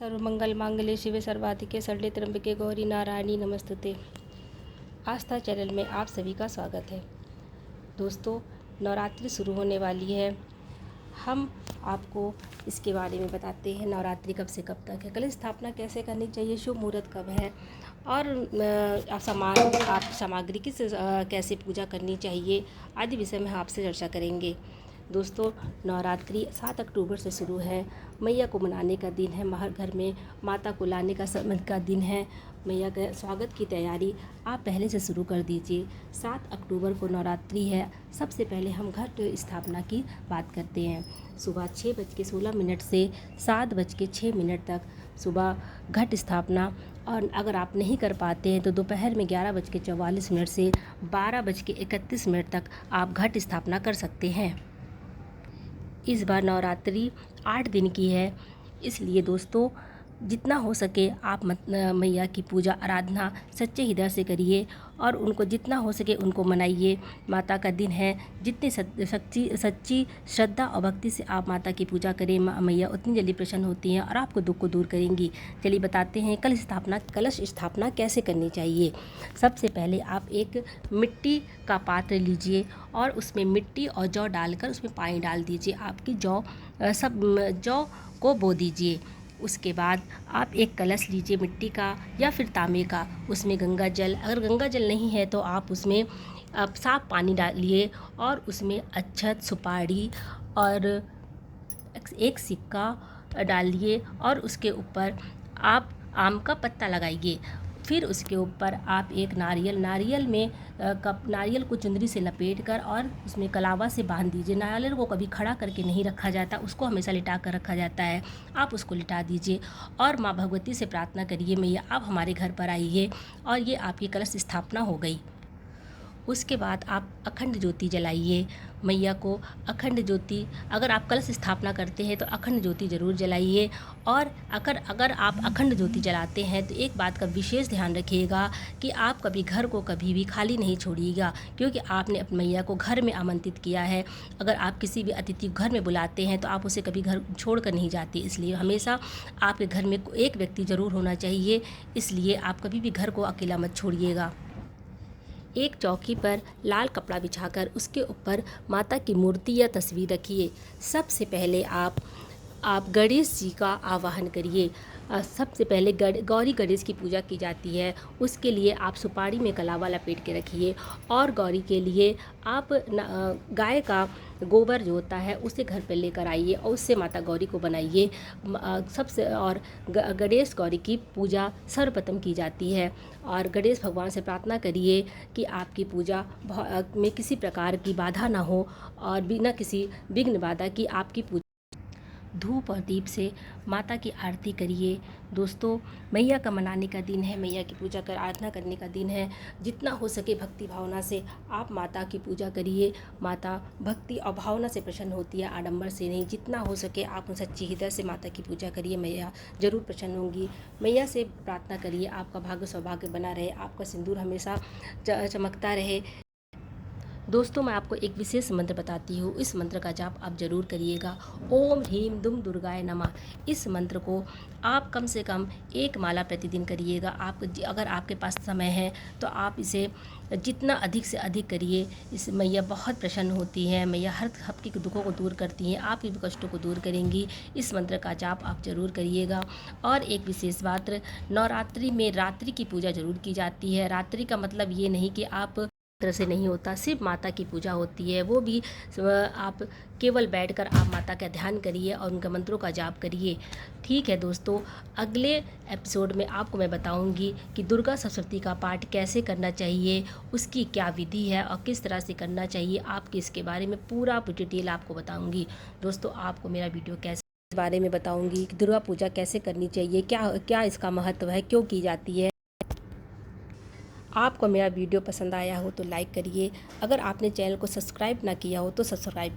सर्वमंगल मांगल्ये शिवे सर्वाधिके शरण्ये त्र्यंबके गौरी नारायणी नमस्तुते। आस्था चैनल में आप सभी का स्वागत है। दोस्तों, नवरात्रि शुरू होने वाली है। हम आपको इसके बारे में बताते हैं नवरात्रि कब से कब तक है, कलश स्थापना कैसे करनी चाहिए, शुभ मुहूर्त कब है और आप सामग्री किस कैसे पूजा करनी चाहिए आदि विषय में हम आपसे चर्चा करेंगे। दोस्तों, नवरात्रि 7 अक्टूबर से शुरू है। मैया को मनाने का दिन है, हर घर में माता को लाने का समय का दिन है। मैया के स्वागत की तैयारी आप पहले से शुरू कर दीजिए। 7 अक्टूबर को नवरात्रि है। सबसे पहले हम घट स्थापना की बात करते हैं। सुबह 6:16 से 7:06 तक सुबह घट स्थापना, और अगर आप नहीं कर पाते हैं तो दोपहर में 11:44 से 12:31 तक आप घट स्थापना कर सकते हैं। इस बार नवरात्रि 8 दिन की है, इसलिए दोस्तों जितना हो सके आप मैया की पूजा आराधना सच्चे हृदय से करिए और उनको जितना हो सके उनको मनाइए। माता का दिन है, जितनी सच्ची श्रद्धा और भक्ति से आप माता की पूजा करें, मैया उतनी जल्दी प्रसन्न होती हैं और आपको दुख को दूर करेंगी। चलिए बताते हैं कलश स्थापना कैसे करनी चाहिए। सबसे पहले आप एक मिट्टी का पात्र लीजिए और उसमें मिट्टी और जौ डालकर उसमें पानी डाल दीजिए। आपकी जौ को बो दीजिए। उसके बाद आप एक कलश लीजिए मिट्टी का या फिर तांबे का, उसमें गंगा जल, अगर गंगा जल नहीं है तो आप उसमें साफ पानी डालिए और उसमें अक्षत, सुपारी और एक सिक्का डालिए और उसके ऊपर आप आम का पत्ता लगाइए। फिर उसके ऊपर आप एक नारियल को चुंदरी से लपेट कर और उसमें कलावा से बांध दीजिए। नारियल को कभी खड़ा करके नहीं रखा जाता, उसको हमेशा लिटा कर रखा जाता है। आप उसको लिटा दीजिए और माँ भगवती से प्रार्थना करिए, मैया आप हमारे घर पर आइए, और ये आपकी कलश स्थापना हो गई। उसके बाद आप अखंड ज्योति जलाइए। मैया को अखंड ज्योति, अगर आप कलश स्थापना करते हैं तो अखंड ज्योति ज़रूर जलाइए। और अगर आप अखंड ज्योति जलाते हैं तो एक बात का विशेष ध्यान रखिएगा कि आप कभी घर को कभी भी खाली नहीं छोड़िएगा, क्योंकि आपने अपनी मैया को घर में आमंत्रित किया है। अगर आप किसी भी अतिथि को घर में बुलाते हैं तो आप उसे कभी घर छोड़ कर नहीं जाते, इसलिए हमेशा आपके घर में एक व्यक्ति ज़रूर होना चाहिए। इसलिए आप कभी भी घर को अकेला मत छोड़िएगा। एक चौकी पर लाल कपड़ा बिछाकर उसके ऊपर माता की मूर्ति या तस्वीर रखिए। सबसे पहले आप गणेश जी का आवाहन करिए। सबसे पहले गौरी गणेश की पूजा की जाती है। उसके लिए आप सुपारी में कलावा लपेट के रखिए और गौरी के लिए आप गाय का गोबर जो होता है उसे घर पर लेकर आइए और उससे माता गौरी को बनाइए। और गणेश गौरी की पूजा सर्वप्रथम की जाती है और गणेश भगवान से प्रार्थना करिए कि आपकी पूजा में किसी प्रकार की बाधा ना हो और बिना किसी विघ्न बाधा की आपकी पूजा। धूप और दीप से माता की आरती करिए। दोस्तों, मैया का मनाने का दिन है, मैया की पूजा कर आराधना करने का दिन है। जितना हो सके भक्ति भावना से आप माता की पूजा करिए। माता भक्ति और भावना से प्रसन्न होती है, आडंबर से नहीं। जितना हो सके आप सच्ची हृदय से माता की पूजा करिए, मैया जरूर प्रसन्न होंगी। मैया से प्रार्थना करिए आपका भाग्य सौभाग्य बना रहे, आपका सिंदूर हमेशा चमकता रहे। दोस्तों, मैं आपको एक विशेष मंत्र बताती हूँ, इस मंत्र का जाप आप जरूर करिएगा। ओम ह्रीम दुम दुर्गाय नमः। इस मंत्र को आप कम से कम 1 माला प्रतिदिन करिएगा। अगर आपके पास समय है तो आप इसे जितना अधिक से अधिक करिए। इस मैया बहुत प्रसन्न होती है। मैया हर आपके दुखों को दूर करती हैं, आपके भी कष्टों को दूर करेंगी। इस मंत्र का जाप आप जरूर करिएगा। और एक विशेष बात, नवरात्रि में रात्रि की पूजा जरूर की जाती है। रात्रि का मतलब ये नहीं कि आप तरह से नहीं होता, सिर्फ माता की पूजा होती है। वो भी आप केवल बैठकर आप माता का ध्यान करिए और उनके मंत्रों का जाप करिए। ठीक है दोस्तों, अगले एपिसोड में आपको मैं बताऊंगी कि दुर्गा सप्तशती का पाठ कैसे करना चाहिए, उसकी क्या विधि है और किस तरह से करना चाहिए। आपकी इसके बारे में पूरा डिटेल आपको बताऊंगी। दोस्तों, आपको मेरा वीडियो कैसे इस बारे में बताऊंगी कि दुर्गा पूजा कैसे करनी चाहिए, क्या इसका महत्व है, क्यों की जाती है। आपको मेरा वीडियो पसंद आया हो तो लाइक करिए। अगर आपने चैनल को सब्सक्राइब ना किया हो तो सब्सक्राइब